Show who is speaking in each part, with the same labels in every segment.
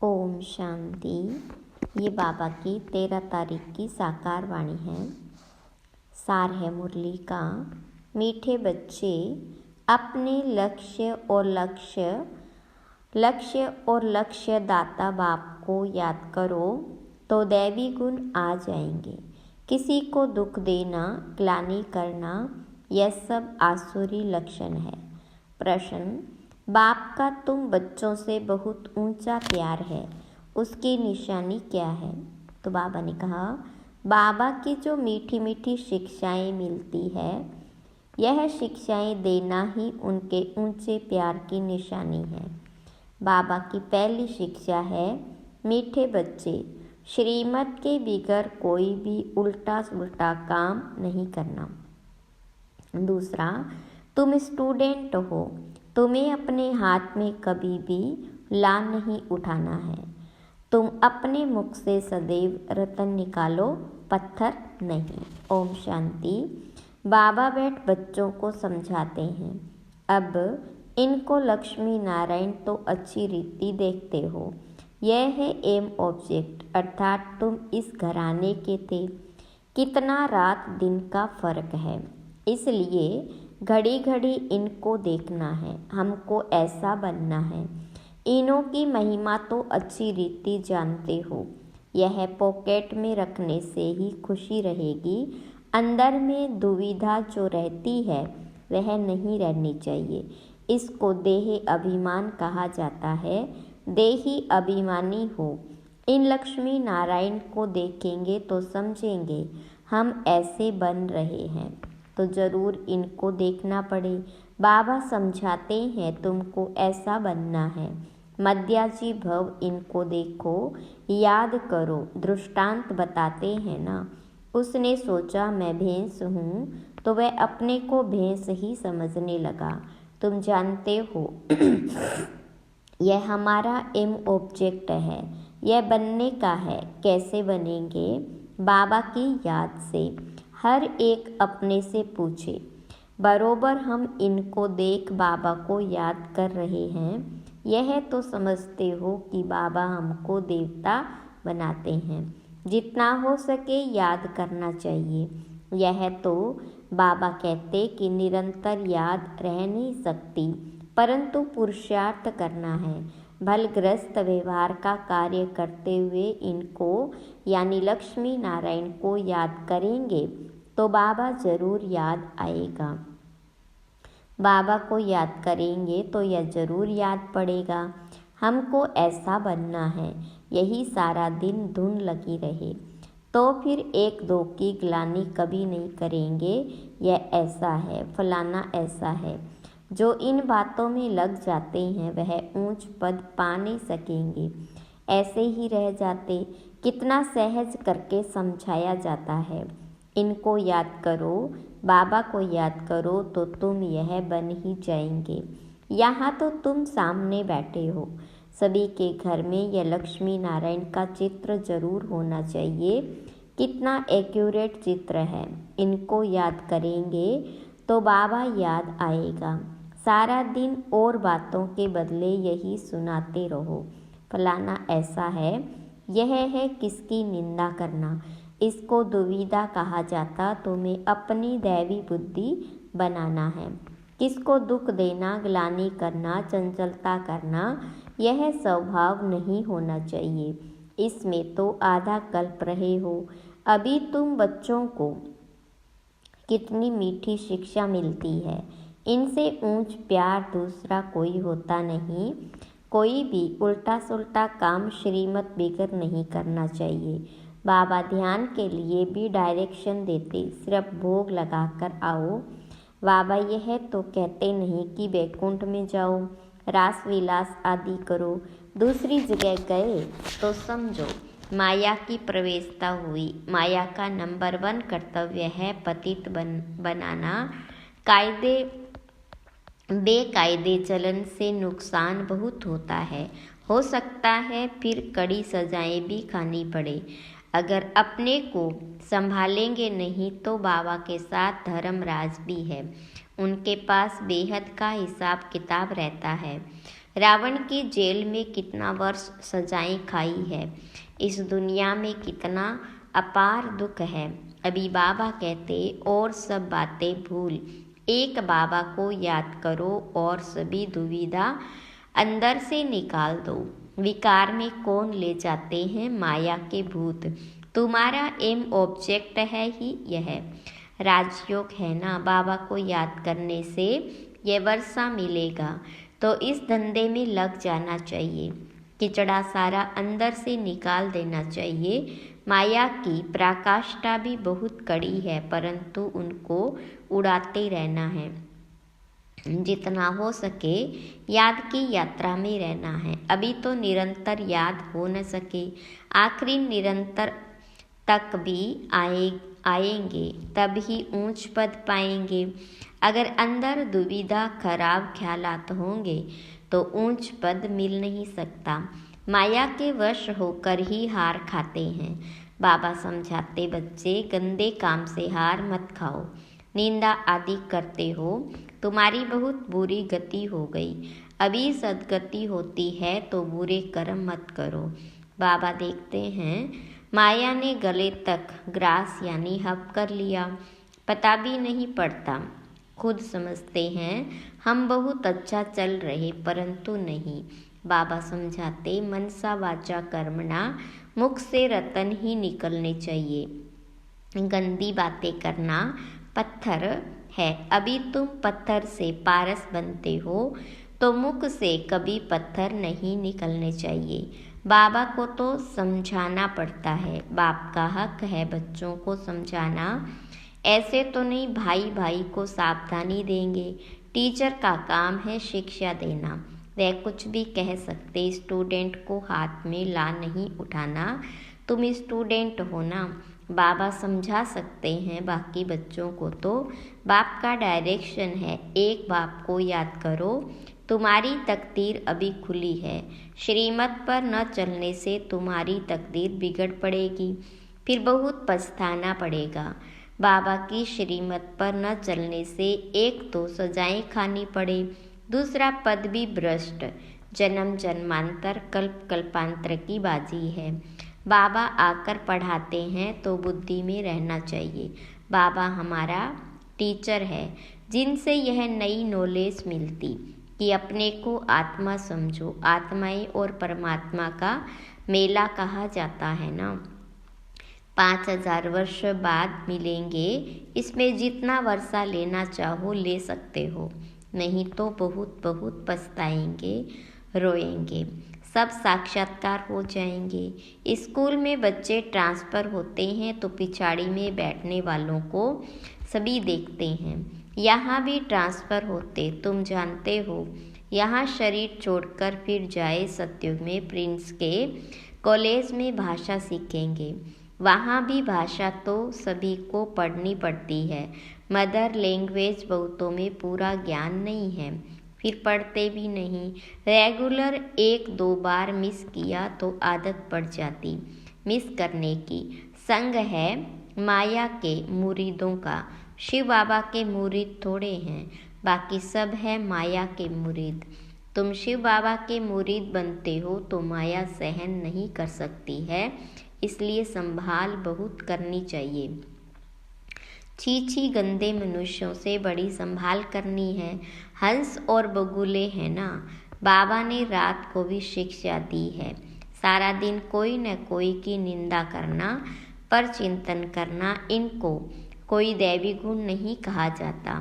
Speaker 1: ओम शांति। ये बाबा की 13 तारीख की साकार वाणी है। सार है मुरली का। मीठे बच्चे, अपने लक्ष्य और लक्ष्य दाता बाप को याद करो तो दैवी गुण आ जाएंगे। किसी को दुख देना, ग्लानि करना, यह सब आसुरी लक्षण है। प्रश्न: बाप का तुम बच्चों से बहुत ऊंचा प्यार है, उसकी निशानी क्या है? तो बाबा ने कहा, बाबा की जो मीठी मीठी शिक्षाएं मिलती है, यह शिक्षाएं देना ही उनके ऊंचे प्यार की निशानी है। बाबा की पहली शिक्षा है, मीठे बच्चे, श्रीमत के बिगैर कोई भी उल्टा सुल्टा काम नहीं करना। दूसरा, तुम स्टूडेंट हो, तुम्हें अपने हाथ में कभी भी लान नहीं उठाना है। तुम अपने मुख से सदैव रतन निकालो, पत्थर नहीं। ओम शांति। बाबा बैठ बच्चों को समझाते हैं। अब इनको लक्ष्मी नारायण तो अच्छी रीति देखते हो। यह है एम ऑब्जेक्ट, अर्थात तुम इस घराने के थे। कितना रात दिन का फर्क है, इसलिए घड़ी घड़ी इनको देखना है। हमको ऐसा बनना है। इनों की महिमा तो अच्छी रीति जानते हो। यह पॉकेट में रखने से ही खुशी रहेगी। अंदर में दुविधा जो रहती है वह नहीं रहनी चाहिए। इसको देह अभिमान कहा जाता है। देही अभिमानी हो। इन लक्ष्मी नारायण को देखेंगे तो समझेंगे हम ऐसे बन रहे हैं, तो जरूर इनको देखना पड़े। बाबा समझाते हैं तुमको ऐसा बनना है। मध्याजी भव, इनको देखो, याद करो। दृष्टांत बताते हैं ना। उसने सोचा मैं भैंस हूँ, तो वह अपने को भैंस ही समझने लगा। तुम जानते हो यह हमारा एम ऑब्जेक्ट है। यह बनने का है। कैसे बनेंगे? बाबा की याद से। हर एक अपने से पूछे, बरोबर हम इनको देख बाबा को याद कर रहे हैं। यह तो समझते हो कि बाबा हमको देवता बनाते हैं। जितना हो सके याद करना चाहिए। यह तो बाबा कहते कि निरंतर याद रह नहीं सकती, परंतु पुरुषार्थ करना है। भलग्रस्त व्यवहार का कार्य करते हुए इनको यानी लक्ष्मी नारायण को याद करेंगे तो बाबा जरूर याद आएगा। बाबा को याद करेंगे तो यह जरूर याद पड़ेगा। हमको ऐसा बनना है। यही सारा दिन धुन लगी रहे तो फिर एक दो की ग्लानि कभी नहीं करेंगे। यह ऐसा है, फलाना ऐसा है। जो इन बातों में लग जाते हैं वह ऊंच पद पा नहीं सकेंगे, ऐसे ही रह जाते। कितना सहज करके समझाया जाता है। इनको याद करो, बाबा को याद करो तो तुम यह बन ही जाएंगे। यहाँ तो तुम सामने बैठे हो। सभी के घर में यह लक्ष्मी नारायण का चित्र जरूर होना चाहिए। कितना एक्यूरेट चित्र है। इनको याद करेंगे तो बाबा याद आएगा। सारा दिन और बातों के बदले यही सुनाते रहो, फलाना ऐसा है। यह है किसकी निंदा करना। इसको दुविधा कहा जाता। तुम्हें अपनी दैवी बुद्धि बनाना है। किसको दुख देना, ग्लानि करना, चंचलता करना, यह स्वभाव नहीं होना चाहिए। इसमें तो आधा कल्प रहे हो। अभी तुम बच्चों को कितनी मीठी शिक्षा मिलती है। इनसे ऊंच प्यार दूसरा कोई होता नहीं। कोई भी उल्टा सुल्टा काम श्रीमत बिगड़ नहीं करना चाहिए। बाबा ध्यान के लिए भी डायरेक्शन देते, सिर्फ भोग लगाकर आओ। बाबा यह तो कहते नहीं कि वैकुंठ में जाओ, रास विलास आदि करो। दूसरी जगह गए तो समझो माया की प्रवेशता हुई। माया का नंबर 1 कर्तव्य है पतित बनाना। बेकायदे चलन से नुकसान बहुत होता है। हो सकता है फिर कड़ी सजाएं भी खानी पड़े। अगर अपने को संभालेंगे नहीं तो बाबा के साथ धर्मराज भी है। उनके पास बेहद का हिसाब किताब रहता है। रावण की जेल में कितना वर्ष सजाएं खाई है। इस दुनिया में कितना अपार दुख है। अभी बाबा कहते और सब बातें भूल एक बाबा को याद करो और सभी दुविधा अंदर से निकाल दो। विकार में कौन ले जाते हैं माया के भूत। तुम्हारा एम ऑब्जेक्ट है ही यह राजयोग है ना। बाबा को याद करने से यह वर्षा मिलेगा तो इस धंधे में लग जाना चाहिए। किचड़ा सारा अंदर से निकाल देना चाहिए। माया की पराकाष्ठा भी बहुत कड़ी है परंतु उनको उड़ाते रहना है। जितना हो सके याद की यात्रा में रहना है। अभी तो निरंतर याद हो न सके, आखिरी निरंतर तक भी आएंगे तब ही ऊंच पद पाएंगे। अगर अंदर दुविधा खराब ख्यालात होंगे तो ऊंच पद मिल नहीं सकता। माया के वश होकर ही हार खाते हैं। बाबा समझाते बच्चे गंदे काम से हार मत खाओ। निंदा आदि करते हो तुम्हारी बहुत बुरी गति हो गई। अभी सदगति होती है तो बुरे कर्म मत करो। बाबा देखते हैं माया ने गले तक ग्रास यानी हप कर लिया, पता भी नहीं पड़ता। खुद समझते हैं हम बहुत अच्छा चल रहे परंतु नहीं। बाबा समझाते मनसा वाचा कर्मणा, मुख से रतन ही निकलने चाहिए। गंदी बातें करना पत्थर है। अभी तुम पत्थर से पारस बनते हो तो मुख से कभी पत्थर नहीं निकलने चाहिए। बाबा को तो समझाना पड़ता है, बाप का हक है बच्चों को समझाना। ऐसे तो नहीं भाई भाई को सावधानी देंगे। टीचर का काम है शिक्षा देना। वह कुछ भी कह सकते, स्टूडेंट को हाथ में ला नहीं उठाना। तुम स्टूडेंट हो ना। बाबा समझा सकते हैं, बाकी बच्चों को तो बाप का डायरेक्शन है। एक बाप को याद करो, तुम्हारी तकदीर अभी खुली है। श्रीमत पर न चलने से तुम्हारी तकदीर बिगड़ पड़ेगी, फिर बहुत पछताना पड़ेगा। बाबा की श्रीमत पर न चलने से एक तो सजाएं खानी पड़े, दूसरा पद भी भ्रष्ट। जन्म जन्मांतर कल्प कल्पांतर की बाजी है। बाबा आकर पढ़ाते हैं तो बुद्धि में रहना चाहिए। बाबा हमारा टीचर है जिनसे यह नई नॉलेज मिलती कि अपने को आत्मा समझो। आत्माएं और परमात्मा का मेला कहा जाता है ना। 5000 वर्ष बाद मिलेंगे, इसमें जितना वर्षा लेना चाहो ले सकते हो, नहीं तो बहुत बहुत पछताएंगे, रोएंगे। सब साक्षात्कार हो जाएंगे। स्कूल में बच्चे ट्रांसफ़र होते हैं तो पिछाड़ी में बैठने वालों को सभी देखते हैं। यहाँ भी ट्रांसफ़र होते, तुम जानते हो। यहाँ शरीर छोड़कर फिर जाए सतयुग में प्रिंस के कॉलेज में भाषा सीखेंगे। वहाँ भी भाषा तो सभी को पढ़नी पड़ती है। मदर लैंग्वेज बहुतों में पूरा ज्ञान नहीं है, फिर पढ़ते भी नहीं। रेगुलर 1-2 बार मिस किया तो आदत पड़ जाती मिस करने की। संग है माया के मुरीदों का। शिव बाबा के मुरीद थोड़े हैं, बाकी सब है माया के मुरीद। तुम शिव बाबा के मुरीद बनते हो तो माया सहन नहीं कर सकती है, इसलिए संभाल बहुत करनी चाहिए। छी गंदे मनुष्यों से बड़ी संभाल करनी है। हंस और बगुले हैं ना। बाबा ने रात को भी शिक्षा दी है। सारा दिन कोई न कोई की निंदा करना, पर चिंतन करना, इनको कोई दैवी गुण नहीं कहा जाता।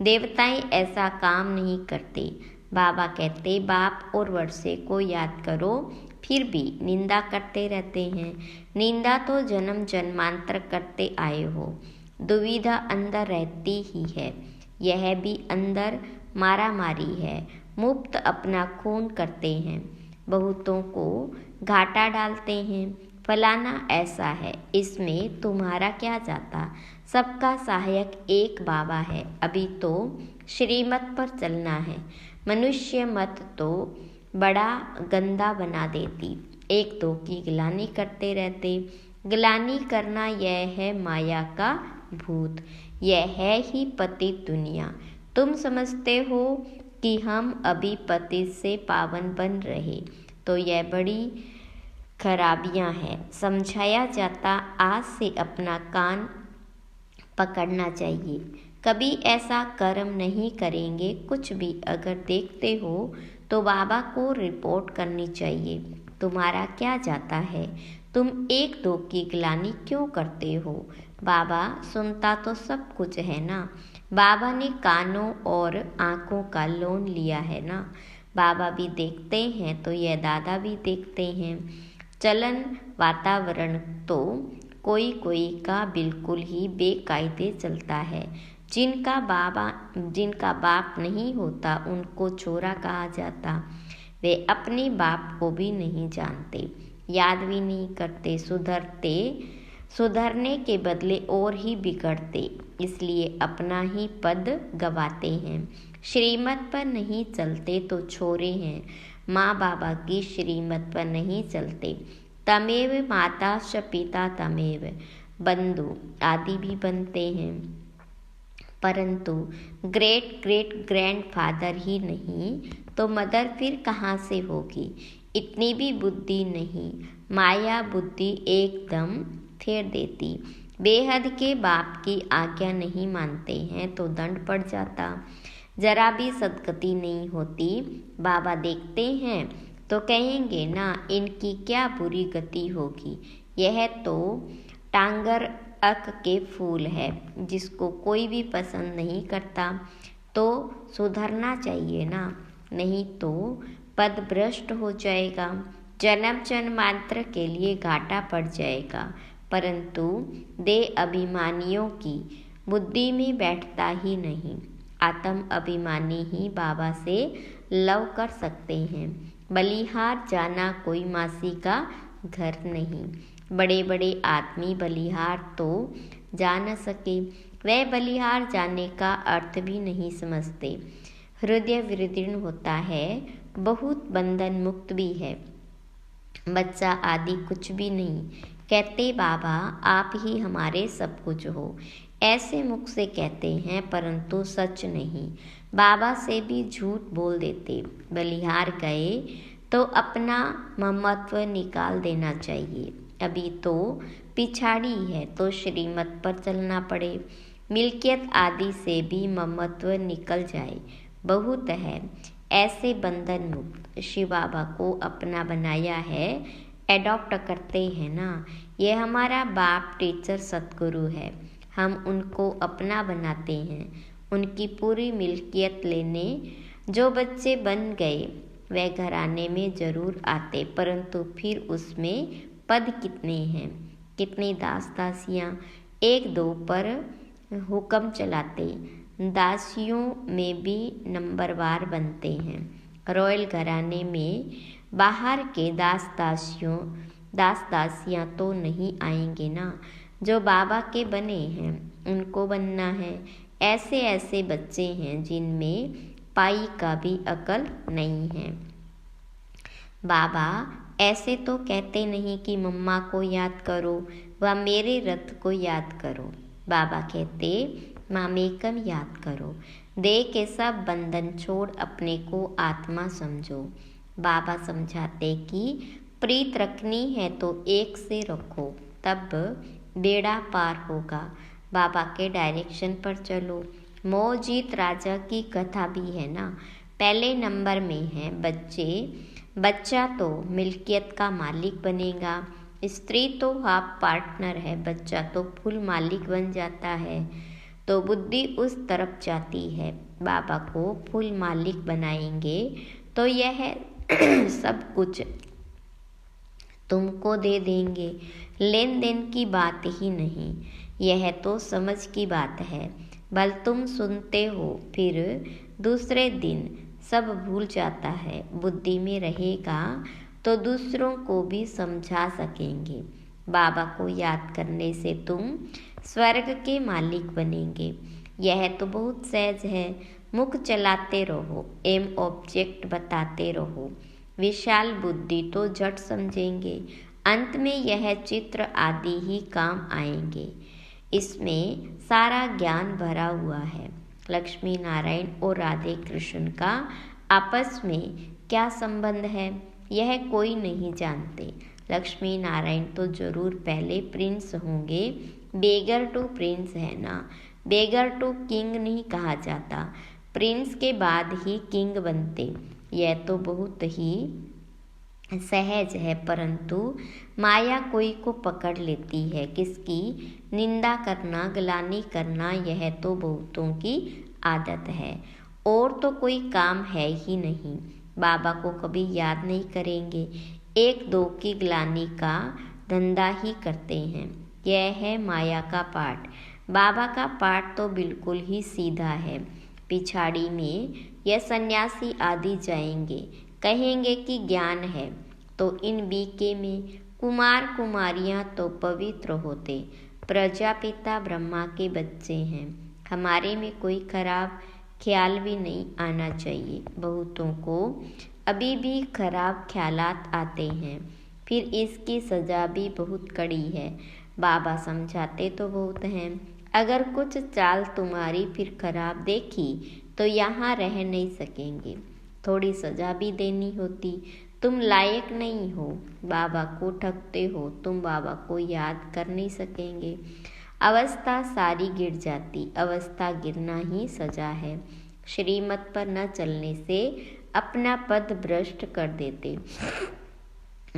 Speaker 1: देवताएं ऐसा काम नहीं करते। बाबा कहते बाप और वर्षे को याद करो, फिर भी निंदा करते रहते हैं। निंदा तो जन्म जन्मांतर करते आए हो। दुविधा अंदर रहती ही है। यह भी अंदर मारा मारी है। मुफ्त अपना खून करते हैं, बहुतों को घाटा डालते हैं। फलाना ऐसा है, इसमें तुम्हारा क्या जाता। सबका सहायक एक बाबा है। अभी तो श्रीमत पर चलना है। मनुष्य मत तो बड़ा गंदा बना देती। एक दो की गिलानी करते रहते। गिलानी करना यह है माया का भूत। यह है ही पतित दुनिया। तुम समझते हो कि हम अभी पति से पावन बन रहे, तो यह बड़ी खराबियां हैं। समझाया जाता आज से अपना कान पकड़ना चाहिए, कभी ऐसा कर्म नहीं करेंगे। कुछ भी अगर देखते हो तो बाबा को रिपोर्ट करनी चाहिए। तुम्हारा क्या जाता है, तुम एक दो की गिलानी क्यों करते हो? बाबा सुनता तो सब कुछ है ना। बाबा ने कानों और आँखों का लोन लिया है ना। बाबा भी देखते हैं तो यह दादा भी देखते हैं। चलन वातावरण तो कोई कोई का बिल्कुल ही बेकायदे चलता है। जिनका बाप नहीं होता उनको छोरा कहा जाता। वे अपने बाप को भी नहीं जानते, याद भी नहीं करते, सुधरने के बदले और ही बिगड़ते, इसलिए अपना ही पद गवाते हैं। श्रीमत पर नहीं चलते तो छोरे हैं, माँ बाबा की श्रीमत पर नहीं चलते। तमेव माता च पिता तमेव, बंधु आदि भी बनते हैं, परंतु ग्रेट ग्रेट ग्रैंडफादर ही नहीं तो मदर फिर कहाँ से होगी? इतनी भी बुद्धि नहीं। माया बुद्धि एकदम फेर देती। बेहद के बाप की आज्ञा नहीं मानते हैं तो दंड पड़ जाता, जरा भी सदगति नहीं होती। बाबा देखते हैं तो कहेंगे ना, इनकी क्या बुरी गति होगी। यह तो टांगर अक के फूल है, जिसको कोई भी पसंद नहीं करता, तो सुधरना चाहिए ना, नहीं तो पद भ्रष्ट हो जाएगा, जन्म जन्मांतर के लिए घाटा पड़ जाएगा। परंतु देह अभिमानियों की बुद्धि में बैठता ही नहीं। आत्म अभिमानी ही बाबा से लव कर सकते हैं। बलिहार जाना कोई मासी का घर नहीं। बड़े बड़े आदमी बलिहार तो जा न सके, वह बलिहार जाने का अर्थ भी नहीं समझते। हृदय विदीर्ण होता है, बहुत बंधन मुक्त भी है। बच्चा आदि कुछ भी नहीं, कहते बाबा आप ही हमारे सब कुछ हो, ऐसे मुख से कहते हैं, परंतु सच नहीं। बाबा से भी झूठ बोल देते। बलिहार गए तो अपना ममत्व निकाल देना चाहिए। अभी तो पिछाड़ी है तो श्रीमत पर चलना पड़े। मिल्कियत आदि से भी ममत्व निकल जाए, बहुत है ऐसे बंधन मुक्त। शिव बाबा को अपना बनाया है, एडॉप्ट करते हैं ना। ये हमारा बाप टीचर सतगुरु है, हम उनको अपना बनाते हैं। उनकी पूरी मिल्कियत लेने जो बच्चे बन गए वह घराने में जरूर आते, परंतु फिर उसमें पद कितने हैं, कितनी दास दासियाँ एक दो पर हुक्म चलाते। दासियों में भी नंबरवार बनते हैं। रॉयल घराने में बाहर के दास दासियाँ तो नहीं आएंगे ना। जो बाबा के बने हैं उनको बनना है। ऐसे ऐसे बच्चे हैं जिनमें पाई का भी अकल नहीं है। बाबा ऐसे तो कहते नहीं कि मम्मा को याद करो व मेरे रथ को याद करो। बाबा कहते मामेकम याद करो, देह के सब बंधन छोड़ अपने को आत्मा समझो। बाबा समझाते कि प्रीत रखनी है तो एक से रखो, तब बेड़ा पार होगा। बाबा के डायरेक्शन पर चलो। मोहजीत राजा की कथा भी है ना, पहले नंबर में है बच्चा तो मिल्कियत का मालिक बनेगा, स्त्री तो हाफ पार्टनर है, बच्चा तो फुल मालिक बन जाता है। तो बुद्धि उस तरफ जाती है। बाबा को फुल मालिक बनाएंगे तो यह सब कुछ तुमको दे देंगे। लेन देन की बात ही नहीं, यह तो समझ की बात है। भल तुम सुनते हो फिर दूसरे दिन सब भूल जाता है। बुद्धि में रहेगा तो दूसरों को भी समझा सकेंगे। बाबा को याद करने से तुम स्वर्ग के मालिक बनेंगे। यह तो बहुत सहज है। मुख चलाते रहो, एम ऑब्जेक्ट बताते रहो। विशाल बुद्धि तो झट समझेंगे। अंत में यह चित्र आदि ही काम आएंगे। इसमें सारा ज्ञान भरा हुआ है। लक्ष्मी नारायण और राधे कृष्ण का आपस में क्या संबंध है, यह कोई नहीं जानते। लक्ष्मी नारायण तो जरूर पहले प्रिंस होंगे। बेगर टू प्रिंस है ना, बेगर टू किंग नहीं कहा जाता, प्रिंस के बाद ही किंग बनते। यह तो बहुत ही सहज है, परंतु माया कोई को पकड़ लेती है। किसकी निंदा करना, ग्लानि करना, यह तो बहुतों की आदत है, और तो कोई काम है ही नहीं। बाबा को कभी याद नहीं करेंगे, एक दो की ग्लानि का धंधा ही करते हैं। यह है माया का पाठ। बाबा का पाठ तो बिल्कुल ही सीधा है। पिछाड़ी में यह सन्यासी आदि जाएंगे, कहेंगे कि ज्ञान है, तो इन बीके में कुमार कुमारियां तो पवित्र होते। प्रजापिता ब्रह्मा के बच्चे हैं। हमारे में कोई खराब ख्याल भी नहीं आना चाहिए। बहुतों को अभी भी खराब ख्यालात आते हैं, फिर इसकी सज़ा भी बहुत कड़ी है। बाबा समझाते तो बहुत हैं, अगर कुछ चाल तुम्हारी फिर खराब देखी तो यहाँ रह नहीं सकेंगे, थोड़ी सज़ा भी देनी होती। तुम लायक नहीं हो, बाबा को ठगते हो, तुम बाबा को याद कर नहीं सकेंगे। अवस्था सारी गिर जाती, अवस्था गिरना ही सज़ा है। श्रीमत पर न चलने से अपना पद भ्रष्ट कर देते,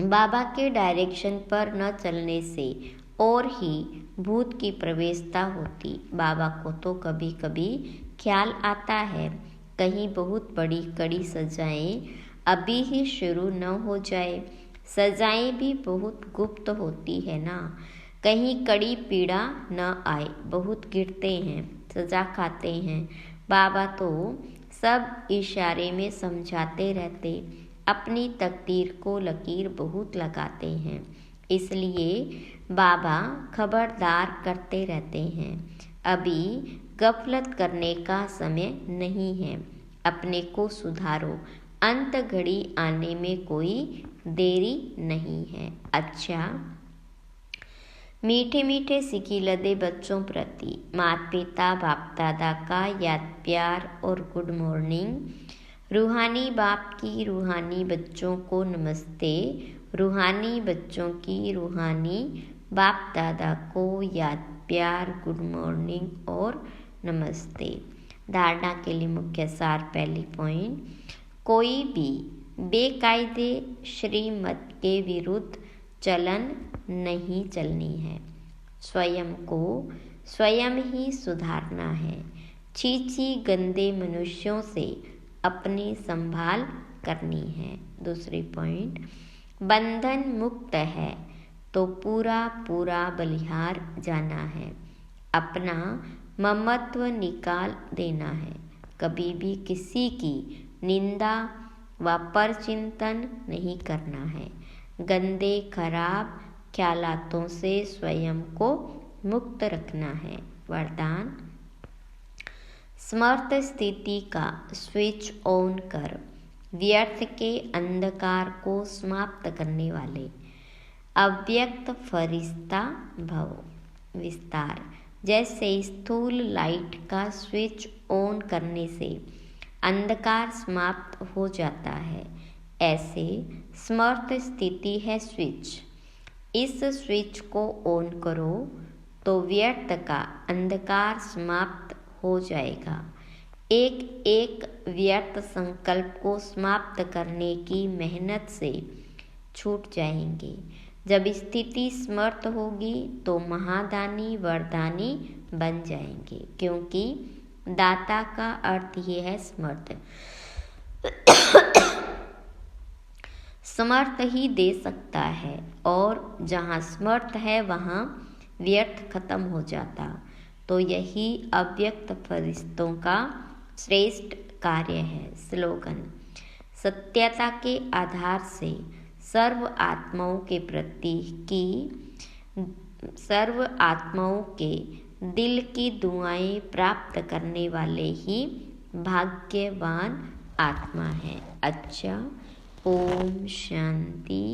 Speaker 1: बाबा के डायरेक्शन पर न चलने से और ही भूत की प्रवेशता होती। बाबा को तो कभी कभी ख्याल आता है, कहीं बहुत बड़ी कड़ी सजाएं अभी ही शुरू न हो जाए। सजाएं भी बहुत गुप्त होती है ना, कहीं कड़ी पीड़ा न आए। बहुत गिरते हैं, सजा खाते हैं। बाबा तो सब इशारे में समझाते रहते, अपनी तकदीर को लकीर बहुत लगाते हैं। इसलिए बाबा खबरदार करते रहते हैं, अभी गफलत करने का समय नहीं है, अपने को सुधारो, अंत घड़ी आने में कोई देरी नहीं है। अच्छा, मीठे मीठे सिकिलदे बच्चों प्रति माता पिता बाप दादा का याद प्यार और गुड मॉर्निंग। रूहानी बाप की रूहानी बच्चों को नमस्ते, रूहानी बच्चों की रूहानी बाप दादा को याद प्यार, गुड मॉर्निंग और नमस्ते। धारणा के लिए मुख्य सार। पहली पॉइंट, कोई भी बेकायदे श्रीमत के विरुद्ध चलन नहीं चलनी है। स्वयं को स्वयं ही सुधारना है। छीछी गंदे मनुष्यों से अपनी संभाल करनी है। दूसरी पॉइंट, बंधन मुक्त है तो पूरा पूरा बलिहार जाना है, अपना ममत्व निकाल देना है। कभी भी किसी की निंदा व परचिंतन नहीं करना है। गंदे खराब ख्यालातों से स्वयं को मुक्त रखना है। वरदान, समर्थ स्थिति का स्विच ऑन कर व्यर्थ के अंधकार को समाप्त करने वाले अव्यक्त फरिश्ता भव। विस्तार, जैसे स्थूल लाइट का स्विच ऑन करने से अंधकार समाप्त हो जाता है, ऐसे समर्थ स्थिति है स्विच। इस स्विच को ऑन करो तो व्यर्थ का अंधकार समाप्त हो जाएगा। एक एक व्यर्थ संकल्प को समाप्त करने की मेहनत से छूट जाएंगे। जब स्थिति समर्थ होगी तो महादानी वरदानी बन जाएंगे, क्योंकि दाता का अर्थ ये है समर्थ। समर्थ ही दे सकता है, और जहाँ समर्थ है वहाँ व्यर्थ खत्म हो जाता। तो यही अव्यक्त फरिश्तों का श्रेष्ठ कार्य है। स्लोगन, सत्यता के आधार से सर्व आत्माओं के प्रति की सर्व आत्माओं के दिल की दुआएं प्राप्त करने वाले ही भाग्यवान आत्मा है। अच्छा, ओम शांति।